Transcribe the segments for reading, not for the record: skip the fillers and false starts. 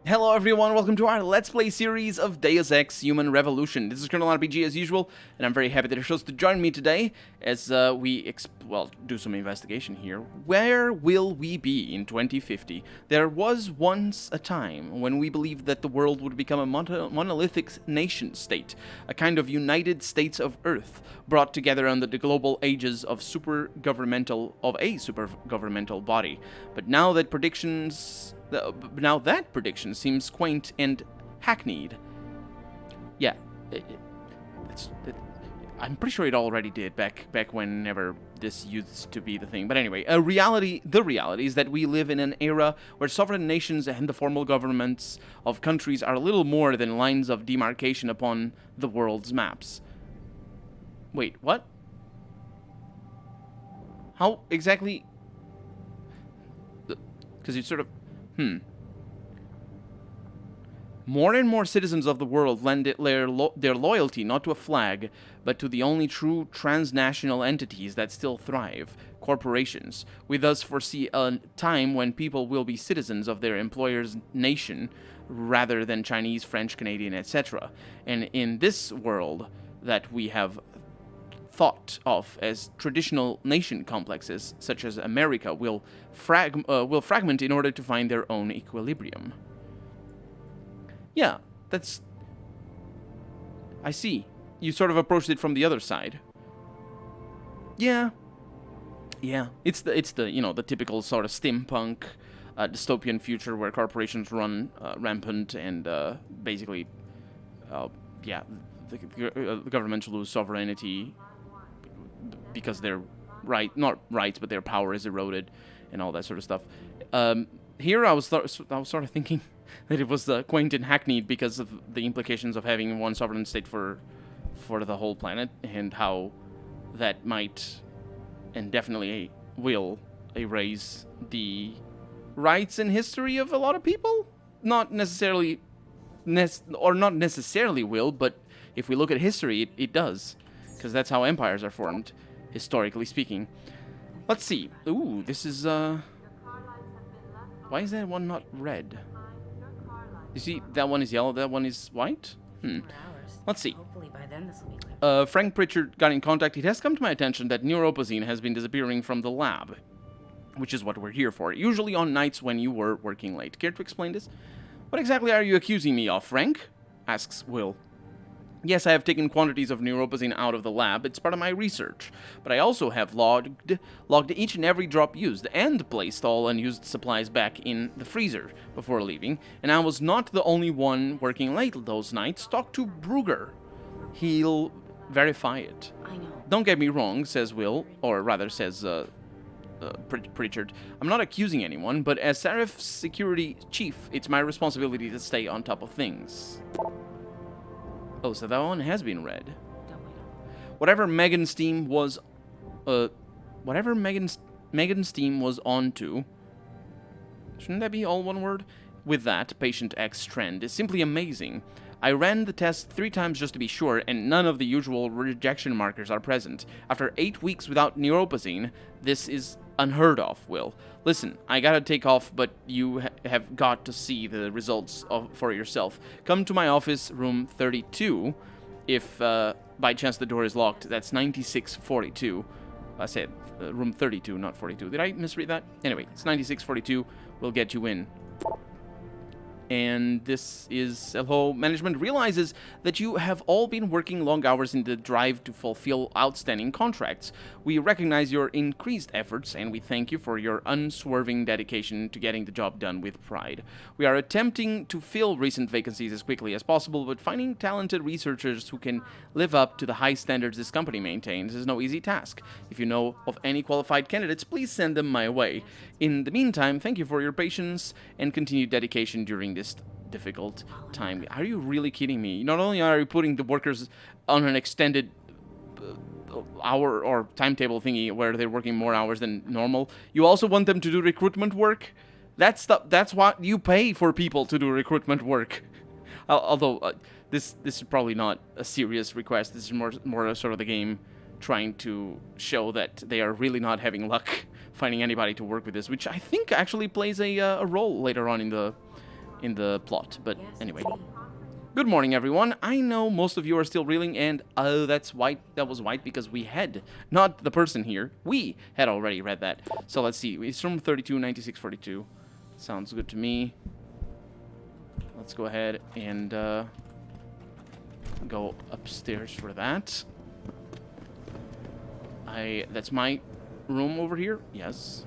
Hello everyone, welcome to our Let's Play series of Deus Ex Human Revolution. This is Colonel RPG as usual, and I'm very happy that you're chose to join me today as we do some investigation here. Where will we be in 2050? There was once a time when we believed that the world would become a monolithic nation-state, a kind of United States of Earth, brought together under the global aegis of a super-governmental body. But now that prediction seems quaint and hackneyed. Yeah, I'm pretty sure it already did back whenever this used to be the thing. But anyway, the reality is that we live in an era where sovereign nations and the formal governments of countries are little more than lines of demarcation upon the world's maps. Wait, what? How exactly? Because you sort of... More and more citizens of the world lend their loyalty not to a flag, but to the only true transnational entities that still thrive, corporations. We thus foresee a time when people will be citizens of their employer's nation, rather than Chinese, French, Canadian, etc. And in this world that we have thought of as traditional nation complexes, such as America, will fragment in order to find their own equilibrium. Yeah, that's... I see. You sort of approached it from the other side. Yeah. Yeah. It's the you know, the typical sort of steampunk dystopian future where corporations run rampant and basically, yeah, the governments lose sovereignty because their not rights, but their power is eroded and all that sort of stuff. Here I was sort of thinking that it was quaint and hackneyed because of the implications of having one sovereign state for the whole planet, and how that might and definitely will erase the rights and history of a lot of people. Not necessarily will, but if we look at history, it does, because that's how empires are formed, historically speaking. Let's see. Ooh, this is why is that one not red? You see, that one is yellow, that one is white? Let's see. Frank Pritchard got in contact. It has come to my attention that neuropozine has been disappearing from the lab, which is what we're here for, usually on nights when you were working late. Care to explain this? What exactly are you accusing me of, Frank? Asks Will. Yes, I have taken quantities of neuropozine out of the lab. It's part of my research. But I also have logged each and every drop used, and placed all unused supplies back in the freezer before leaving. And I was not the only one working late those nights. Talk to Brugger. He'll verify it. I know. Don't get me wrong, says Will, or rather says Pritchard. I'm not accusing anyone, but as Serif's security chief, it's my responsibility to stay on top of things. Oh, so that one has been read. Whatever Megan's team was, Megan's team was on to, shouldn't that be all one word? With that, Patient X trend is simply amazing. I ran the test 3 times just to be sure, and none of the usual rejection markers are present. After 8 weeks without neuropozine, this is unheard of, Will. Listen, I gotta take off, but you have got to see the results for yourself. Come to my office, room 32. If by chance the door is locked, that's 9642. I said room 32, not 42. Did I misread that? Anyway, it's 9642. We'll get you in. And this is, hello, management realizes that you have all been working long hours in the drive to fulfill outstanding contracts. We recognize your increased efforts, and we thank you for your unswerving dedication to getting the job done with pride. We are attempting to fill recent vacancies as quickly as possible, but finding talented researchers who can live up to the high standards this company maintains is no easy task. If you know of any qualified candidates, please send them my way. In the meantime, thank you for your patience and continued dedication during this difficult time. Are you really kidding me? Not only are you putting the workers on an extended hour or timetable thingy where they're working more hours than normal, you also want them to do recruitment work? That's what you pay for people to do recruitment work. Although this is probably not a serious request. This is more sort of the game trying to show that they are really not having luck finding anybody to work with this, which I think actually plays a role later on in in the plot. But anyway. Good morning, everyone. I know most of you are still reeling, and oh, that's white. That was white because we had, not the person here. We had already read that. So let's see. It's from 32, 96, 42. Sounds good to me. Let's go ahead and go upstairs for that. That's my room over here. Yes.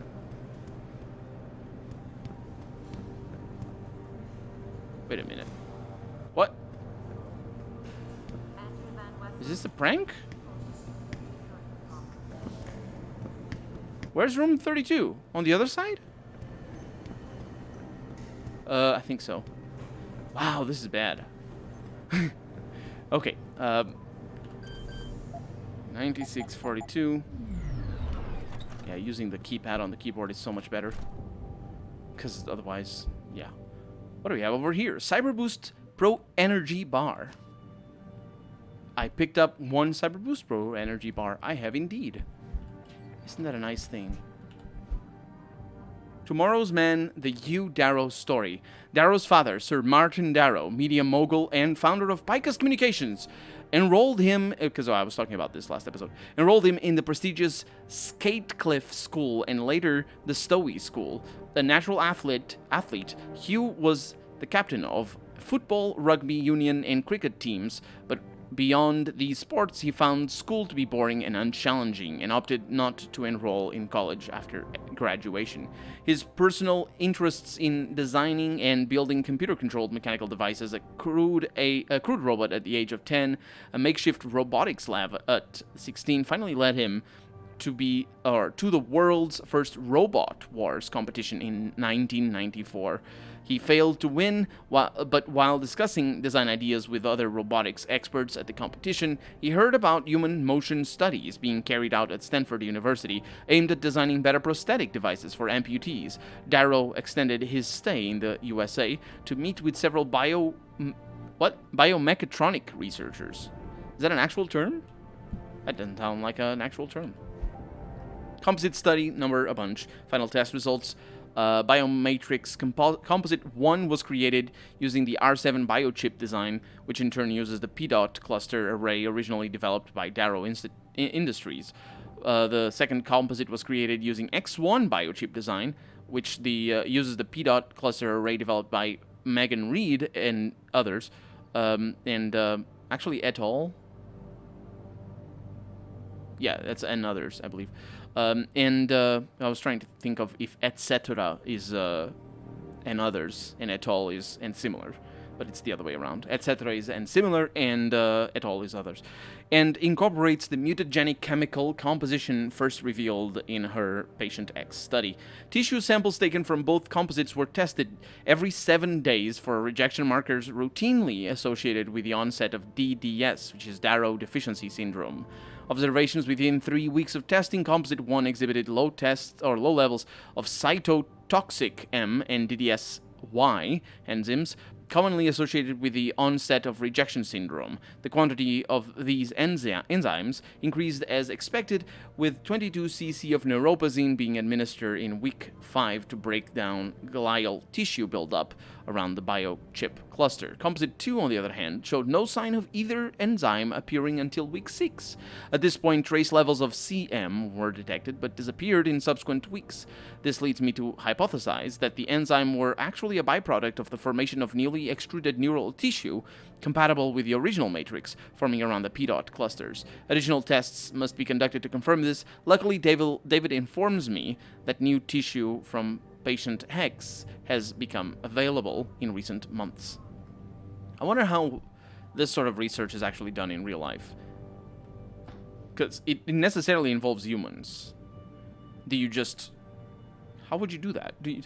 Wait a minute. What? Is this a prank? Where's room 32? On the other side? I think so. Wow, this is bad. Okay. 9642. Yeah, using the keypad on the keyboard is so much better. Because otherwise, yeah. What do we have over here? Cyberboost Pro Energy Bar. I picked up one Cyberboost Pro Energy Bar. I have indeed. Isn't that a nice thing? Tomorrow's Man, the Hugh Darrow story. Darrow's father, Sir Martin Darrow, media mogul and founder of Picus Communications, enrolled him, because I was talking about this last episode, enrolled him in the prestigious Skatecliff School and later the Stowey School. A natural athlete, Hugh was the captain of football, rugby union, and cricket teams, but beyond these sports, he found school to be boring and unchallenging and opted not to enroll in college after graduation. His personal interests in designing and building computer-controlled mechanical devices, a crude robot at the age of 10, a makeshift robotics lab at 16, finally led him to the world's first Robot Wars competition in 1994. He failed to win, but while discussing design ideas with other robotics experts at the competition, he heard about human motion studies being carried out at Stanford University, aimed at designing better prosthetic devices for amputees. Darrow extended his stay in the USA to meet with several biomechatronic researchers. Is that an actual term? That doesn't sound like an actual term. Composite study, number a bunch. Final test results. Biomatrix Composite 1 was created using the R7 biochip design, which in turn uses the PDOT cluster array originally developed by Darrow Industries. The second composite was created using X1 biochip design, which uses the PDOT cluster array developed by Megan Reed and others, actually et al. Yeah, that's and others, I believe. I was trying to think of if etc. is and others, and et al. Is and similar, but it's the other way around. Etc. is and similar, and et al. is others. And incorporates the mutagenic chemical composition first revealed in her Patient X study. Tissue samples taken from both composites were tested every 7 days for rejection markers routinely associated with the onset of DDS, which is Darrow Deficiency Syndrome. Observations within 3 weeks of testing, Composite 1 exhibited low levels of cytotoxic M and DDSY enzymes, commonly associated with the onset of rejection syndrome. The quantity of these enzymes increased as expected, with 22 cc of neuropazine being administered in week 5 to break down glial tissue buildup around the biochip cluster. Composite 2, on the other hand, showed no sign of either enzyme appearing until week 6. At this point, trace levels of CM were detected, but disappeared in subsequent weeks. This leads me to hypothesize that the enzyme were actually a byproduct of the formation of newly extruded neural tissue compatible with the original matrix, forming around the PDOT clusters. Additional tests must be conducted to confirm this. Luckily, David informs me that new tissue from Patient X has become available in recent months. I wonder how this sort of research is actually done in real life. Because it necessarily involves humans. Do you just... How would you do that? You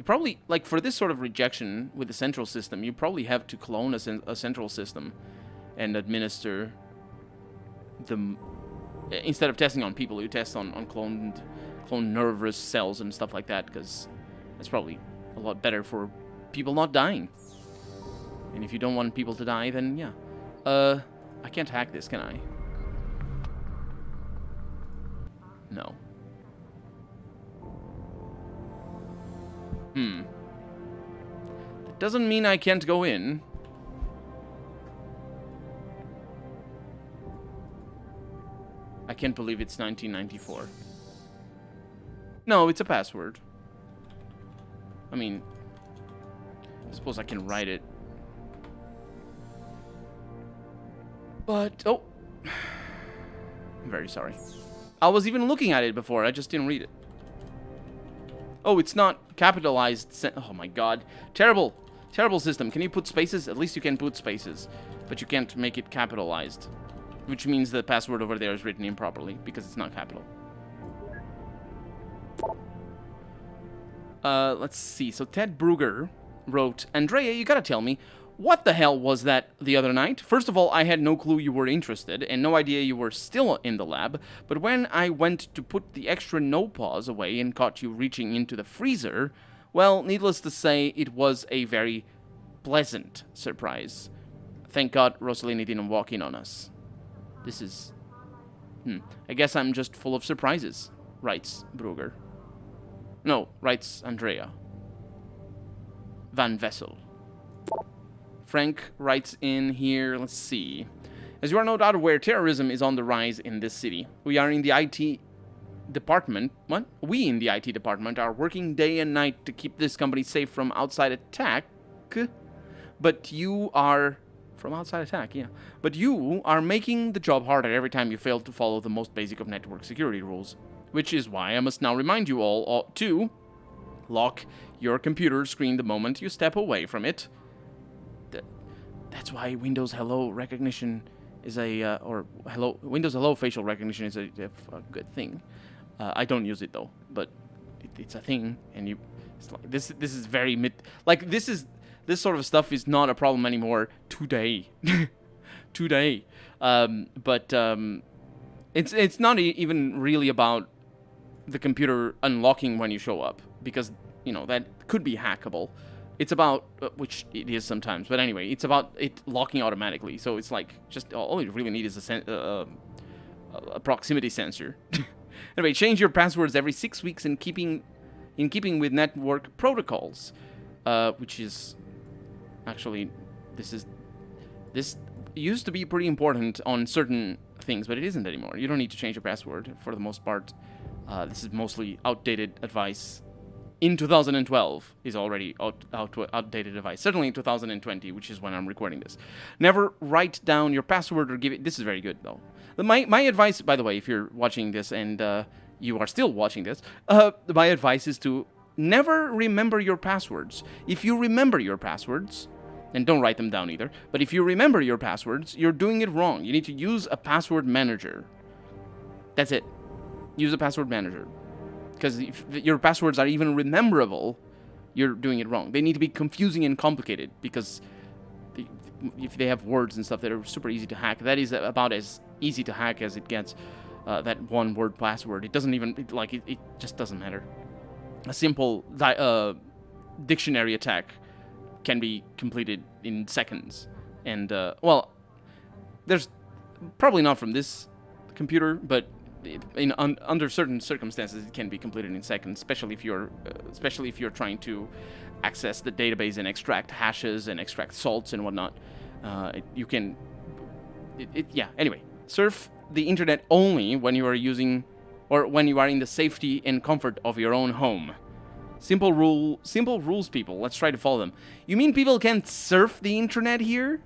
probably, like, for this sort of rejection with the central system, you probably have to clone a central system and administer them. Instead of testing on people, you test on cloned nervous cells and stuff like that, because that's probably a lot better for people not dying. And if you don't want people to die, then yeah. I can't hack this, can I? No. Doesn't mean I can't go in. I can't believe it's 1994. No, it's a password. I mean, I suppose I can write it. But, oh. I'm very sorry. I was even looking at it before, I just didn't read it. Oh, it's not capitalized. Oh my god. Terrible. Terrible system. Can you put spaces? At least you can put spaces. But you can't make it capitalized. Which means the password over there is written improperly, because it's not capital. Let's see. So Ted Brugger wrote, Andrea, you gotta tell me, what the hell was that the other night? First of all, I had no clue you were interested, and no idea you were still in the lab, but when I went to put the extra no-pause away and caught you reaching into the freezer, well, needless to say, it was a very pleasant surprise. Thank God Rosalini didn't walk in on us. This is... I guess I'm just full of surprises, writes Brugger. No, writes Andrea. Van Vessel. Frank writes in here, let's see. As you are no doubt aware, terrorism is on the rise in this city. We are in the IT department. What? We in the IT department are working day and night to keep this company safe from outside attack. But you are... From outside attack, yeah. But you are making the job harder every time you fail to follow the most basic of network security rules. Which is why I must now remind you all to lock your computer screen the moment you step away from it. That's why Windows Hello recognition is a, Windows Hello facial recognition is a good thing. I don't use it though, but it's a thing, and you, it's like, this is very this sort of stuff is not a problem anymore today. Today. It's not even really about the computer unlocking when you show up, because, you know, that could be hackable. It's about, which it is sometimes, but anyway, it's about it locking automatically. So it's like, just all you really need is a proximity sensor. Anyway, change your passwords every 6 weeks in keeping with network protocols, which is actually this used to be pretty important on certain things, but it isn't anymore. You don't need to change your password for the most part. This is mostly outdated advice. In 2012 is already outdated advice. Certainly in 2020, which is when I'm recording this. Never write down your password or give it... This is very good, though. My advice, by the way, if you're watching this and you are still watching this, my advice is to never remember your passwords. If you remember your passwords, and don't write them down either, but if you remember your passwords, you're doing it wrong. You need to use a password manager. That's it. Use a password manager. Because if your passwords are even rememberable, you're doing it wrong. They need to be confusing and complicated, because if they have words and stuff that are super easy to hack, that is about as easy to hack as it gets, that one-word password. It doesn't even, it just doesn't matter. A simple dictionary attack can be completed in seconds. And, well, there's probably not from this computer, but under certain circumstances, it can be completed in seconds, especially if you're trying to access the database and extract hashes and extract salts and whatnot. You can, yeah. Anyway, surf the internet only when you are using, or when you are in the safety and comfort of your own home. Simple rules, people. Let's try to follow them. You mean people can't surf the internet here?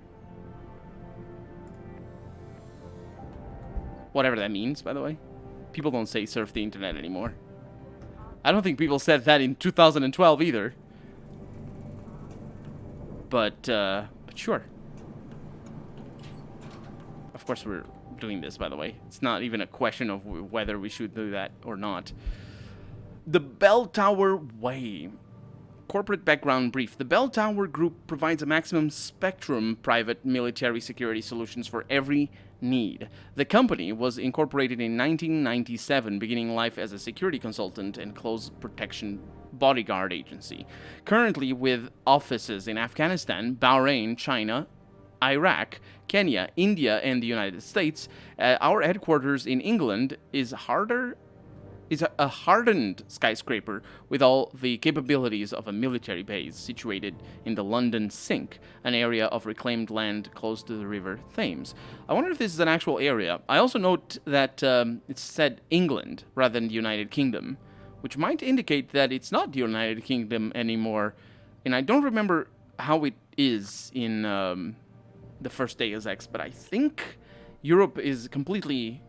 Whatever that means, by the way. People don't say surf the internet anymore. I don't think people said that in 2012 either. But sure. Of course we're doing this, by the way. It's not even a question of whether we should do that or not. The Bell Tower Way. Corporate background brief. The Bell Tower Group provides a maximum spectrum private military security solutions for every need. The company was incorporated in 1997, beginning life as a security consultant and close protection bodyguard agency. Currently with offices in Afghanistan, Bahrain, China, Iraq, Kenya, India, and the United States, our headquarters in England is is a hardened skyscraper with all the capabilities of a military base situated in the London Sink, an area of reclaimed land close to the River Thames. I wonder if this is an actual area. I also note that it's said England rather than the United Kingdom, which might indicate that it's not the United Kingdom anymore. And I don't remember how it is in the first Deus Ex, but I think Europe is completely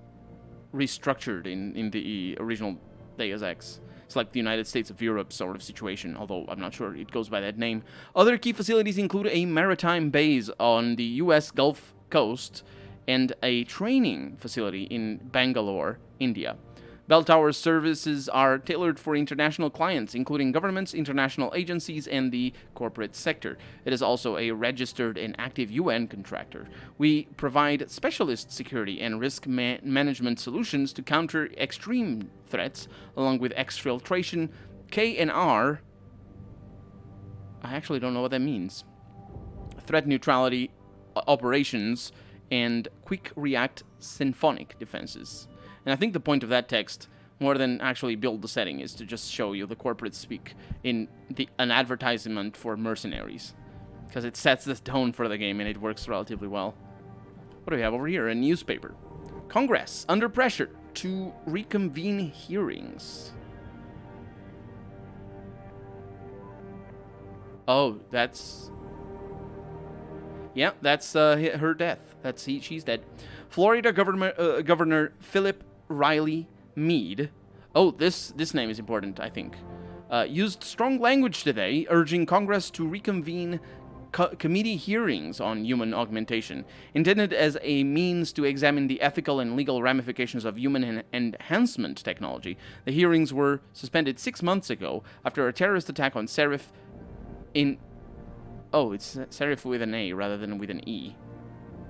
restructured in the original Deus Ex. It's like the United States of Europe sort of situation, although I'm not sure it goes by that name. Other key facilities include a maritime base on the US Gulf Coast and a training facility in Bangalore, India. Bell Tower's services are tailored for international clients, including governments, international agencies, and the corporate sector. It is also a registered and active UN contractor. We provide specialist security and risk management solutions to counter extreme threats, along with exfiltration, K&R. I actually don't know what that means. Threat neutrality operations and quick react symphonic defenses. And I think the point of that text, more than actually build the setting, is to just show you the corporate speak in an advertisement for mercenaries. Because it sets the tone for the game and it works relatively well. What do we have over here? A newspaper. Congress under pressure to reconvene hearings. Oh, that's... Yeah, that's her death. She's dead. Florida Governor Philip Riley Meade. Oh, this name is important, I think. Used strong language today, urging Congress to reconvene committee hearings on human augmentation, intended as a means to examine the ethical and legal ramifications of human enhancement technology. The hearings were suspended 6 months ago after a terrorist attack on Serif in... Oh, it's serif with an A rather than with an E.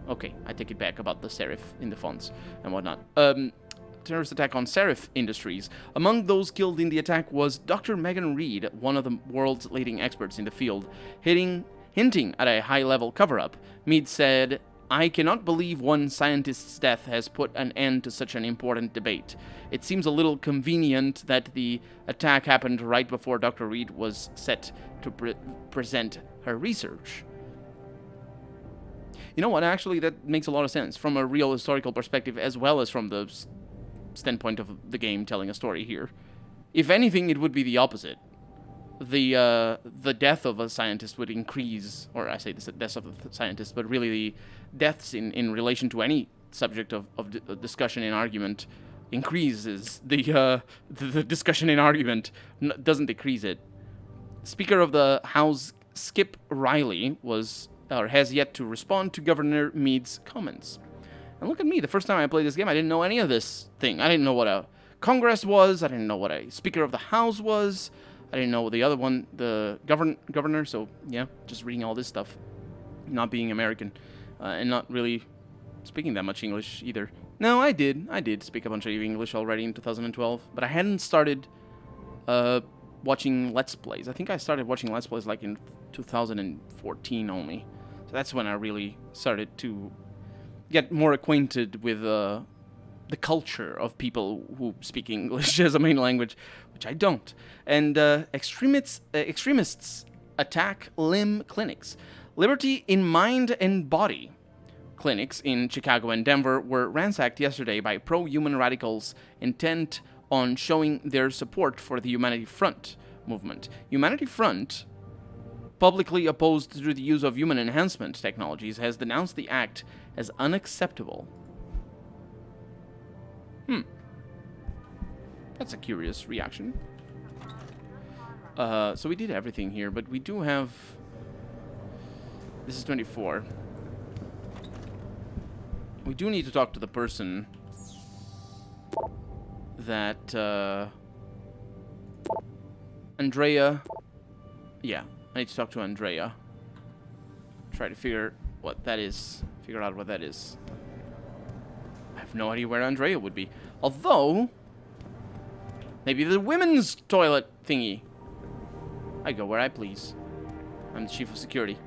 Okay, I take it back about the serif in the fonts and whatnot. Terrorist attack on Serif Industries. Among those killed in the attack was Dr. Megan Reed, one of the world's leading experts in the field. Hinting at a high-level cover-up, Meade said, "I cannot believe one scientist's death has put an end to such an important debate. It seems a little convenient that the attack happened right before Dr. Reed was set to present her research." You know what, actually, that makes a lot of sense from a real historical perspective as well as from the standpoint of the game telling a story here. If anything, it would be the opposite. The death of a scientist would increase, or I say the deaths of the scientist, but really the deaths in relation to any subject of discussion and argument increases. The discussion and argument doesn't decrease it. Speaker of the House Skip Riley has yet to respond to Governor Meade's comments. And look at me, the first time I played this game, I didn't know any of this thing. I didn't know what a Congress was, I didn't know what a Speaker of the House was, I didn't know the other one, the governor, so yeah, just reading all this stuff. Not being American, and not really speaking that much English either. No, I did speak a bunch of English already in 2012, but I hadn't started watching Let's Plays. I think I started watching Let's Plays like in 2014 only. So that's when I really started to get more acquainted with the culture of people who speak English as a main language, which I don't. And extremists attack limb clinics. Liberty in mind and body. Clinics in Chicago and Denver were ransacked yesterday by pro-human radicals intent on showing their support for the Humanity Front movement. Humanity Front, publicly opposed to the use of human enhancement technologies, has denounced the act as unacceptable. That's a curious reaction. So we did everything here, but we do have... This is 24. We do need to talk to the person that... Andrea... Yeah, I need to talk to Andrea. Try to figure what that is. Figure out what that is. I have no idea where Andrea would be. Although... Maybe the women's toilet thingy. I go where I please. I'm the chief of security.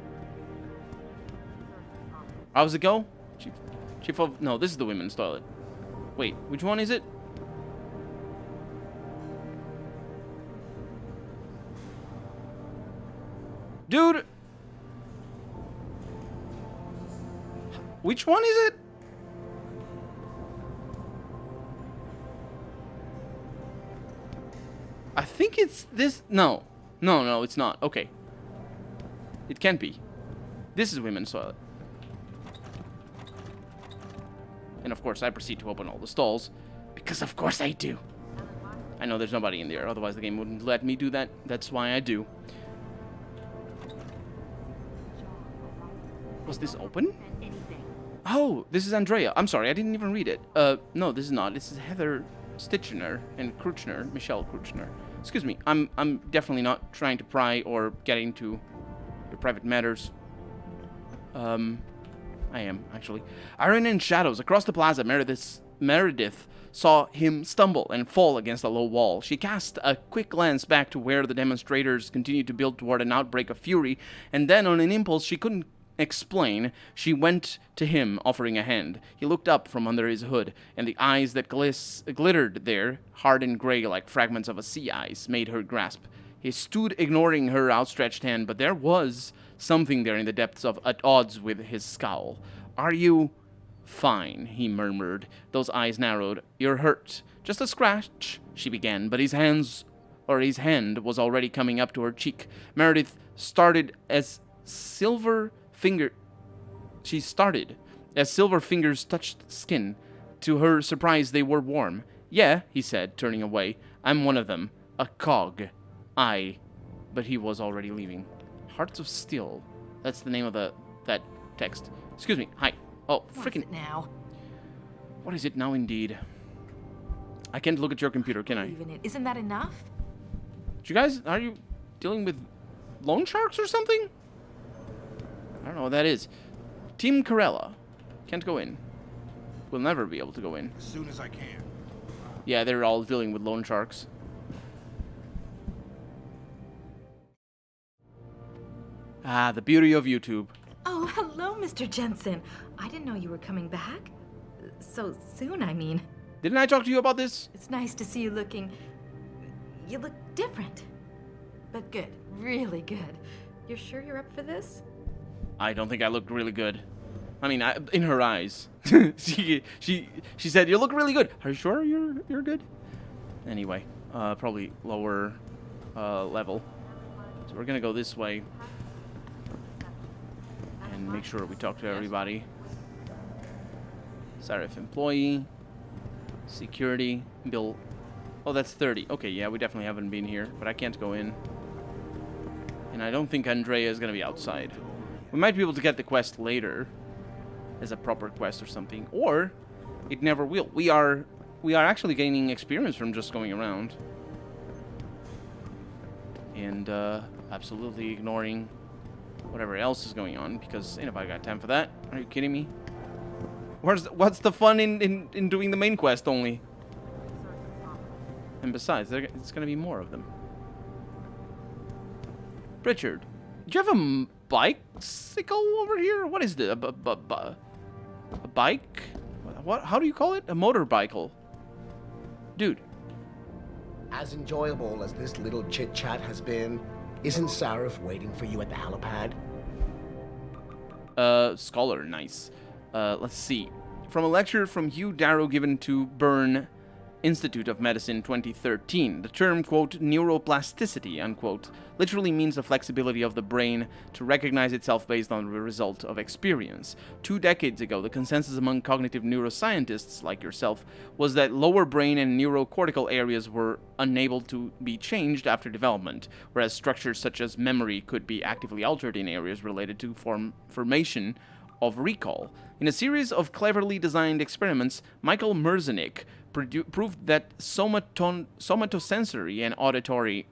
How's it go? Chief of... No, this is the women's toilet. Wait, which one is it? Dude! Which one is it? I think it's this. No. No, it's not. Okay. It can't be. This is women's toilet. And of course, I proceed to open all the stalls. Because of course I do. I know there's nobody in there. Otherwise, the game wouldn't let me do that. That's why I do. Was this open? Oh, this is Andrea. I'm sorry, I didn't even read it. No, this is not. This is Heather Stitchener and Kruchner, Michelle Kruchner. Excuse me, I'm definitely not trying to pry or get into your private matters. I am, actually. Iron in shadows. Across the plaza, Meredith saw him stumble and fall against a low wall. She cast a quick glance back to where the demonstrators continued to build toward an outbreak of fury, and then, on an impulse she couldn't explain, she went to him, offering a hand. He looked up from under his hood, and the eyes that glittered there, hard and gray like fragments of a sea ice, made her grasp. He stood ignoring her outstretched hand, but there was something there in the depths of at odds with his scowl. "Are you fine?" he murmured. Those eyes narrowed. "You're hurt." "Just a scratch," she began, but his hand was already coming up to her cheek. Meredith started as silver fingers touched skin. To her surprise, they were warm. "Yeah," he said, turning away. "I'm one of them. A cog." "Aye." But he was already leaving. Hearts of Steel. That's the name of that text. Excuse me. Hi. Oh, freaking. Now. What is it now, indeed? I can't look at your computer, can I? Isn't that enough? Are you dealing with loan sharks or something? I don't know what that is. Team Corella. Can't go in. We'll never be able to go in. As soon as I can. Yeah, they're all dealing with loan sharks. Ah, the beauty of YouTube. Oh, hello, Mr. Jensen. I didn't know you were coming back. So soon, I mean. Didn't I talk to you about this? It's nice to see you looking... You look different. But good. Really good. You're sure you're up for this? I don't think I looked really good. I mean, in her eyes. she said, "You look really good." Are you sure you're good? Anyway, probably lower level. So we're gonna go this way and make sure we talk to everybody. Sarif employee, security, bill. Oh, that's 30. Okay, yeah, we definitely haven't been here, but I can't go in. And I don't think Andrea is gonna be outside. We might be able to get the quest later as a proper quest or something, or it never will. We are actually gaining experience from just going around and absolutely ignoring whatever else is going on, because ain't nobody got time for that. Are you kidding me? What's the fun in doing the main quest only? And besides, it's gonna be more of them. Richard, do you have a bicycle over here? What is this? A bike? What? How do you call it? A motorbicycle. Dude. As enjoyable as this little chit-chat has been, isn't Sarif waiting for you at the helipad? Scholar, nice. Let's see. From a lecture from Hugh Darrow given to Byrne Institute of Medicine 2013, the term, quote, neuroplasticity, unquote, literally means the flexibility of the brain to recognize itself based on the result of experience. 2 decades ago, the consensus among cognitive neuroscientists, like yourself, was that lower brain and neurocortical areas were unable to be changed after development, whereas structures such as memory could be actively altered in areas related to formation of recall. In a series of cleverly designed experiments, Michael Merzenich proved that somatosensory and auditory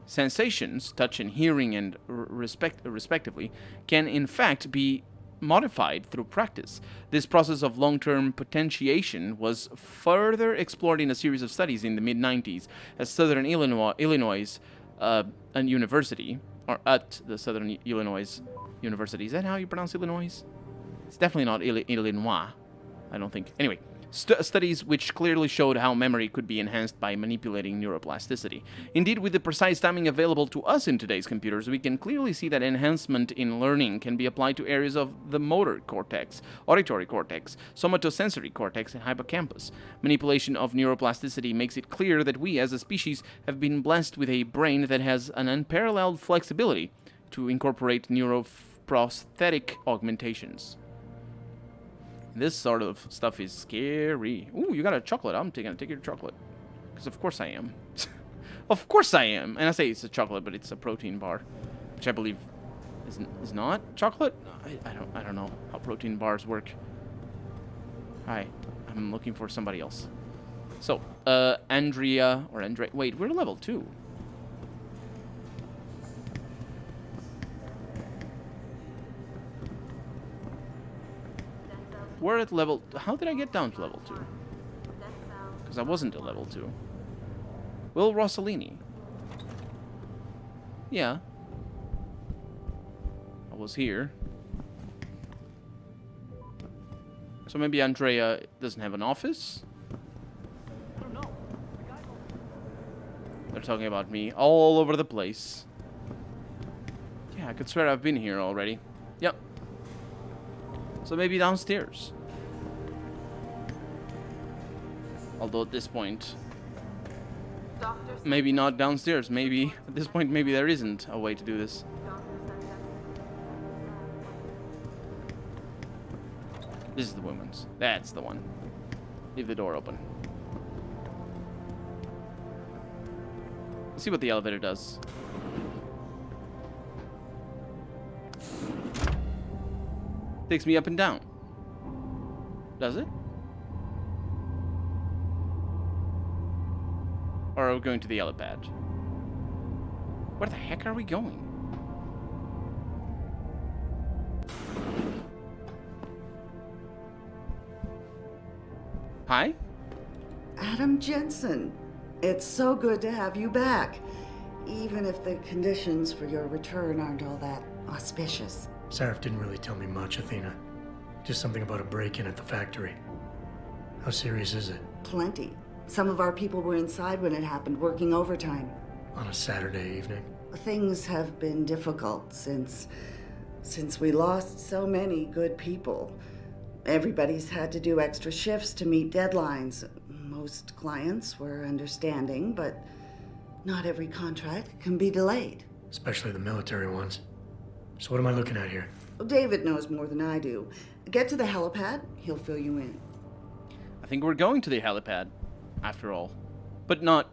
sensations, touch and hearing and respectively, can in fact be modified through practice. This process of long-term potentiation was further explored in a series of studies in the mid-90s at Southern Illinois University, or at the Southern Illinois University. Is that how you pronounce Illinois? It's definitely not Illinois, I don't think. Anyway, studies which clearly showed how memory could be enhanced by manipulating neuroplasticity. Indeed, with the precise timing available to us in today's computers, we can clearly see that enhancement in learning can be applied to areas of the motor cortex, auditory cortex, somatosensory cortex, and hippocampus. Manipulation of neuroplasticity makes it clear that we, as a species, have been blessed with a brain that has an unparalleled flexibility to incorporate neuroprosthetic augmentations. This sort of stuff is scary. Ooh, you got a chocolate. I'm gonna take your chocolate. Because of course I am. Of course I am. And I say it's a chocolate, but it's a protein bar. Which I believe is not chocolate? I don't know how protein bars work. Hi. I'm looking for somebody else. So, Andrea, or Andre... Wait, we're level 2. We're at level... How did I get down to level 2? Because I wasn't at level 2. Will Rossellini. Yeah. I was here. So maybe Andrea doesn't have an office? I don't know. They're talking about me all over the place. Yeah, I could swear I've been here already. Yep. So maybe downstairs. Although at this point, maybe not downstairs. Maybe at this point, maybe there isn't a way to do this. This is the woman's. That's the one. Leave the door open. Let's see what the elevator does. Takes me up and down. Does it? Or are we going to the helipad? Where the heck are we going? Hi? Adam Jensen, it's so good to have you back, even if the conditions for your return aren't all that auspicious. Sarif didn't really tell me much, Athena. Just something about a break-in at the factory. How serious is it? Plenty. Some of our people were inside when it happened, working overtime. On a Saturday evening? Things have been difficult since we lost so many good people. Everybody's had to do extra shifts to meet deadlines. Most clients were understanding, but not every contract can be delayed. Especially the military ones. So what am I looking at here? Well, David knows more than I do. Get to the helipad, he'll fill you in. I think we're going to the helipad, after all. But not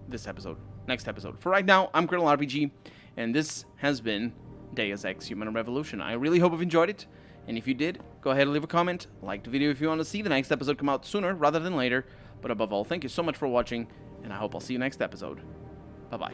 this episode. Next episode. For right now, I'm Colonel RPG, and this has been Deus Ex Human Revolution. I really hope you've enjoyed it, and if you did, go ahead and leave a comment, like the video if you want to see the next episode come out sooner rather than later. But above all, thank you so much for watching, and I hope I'll see you next episode. Bye-bye.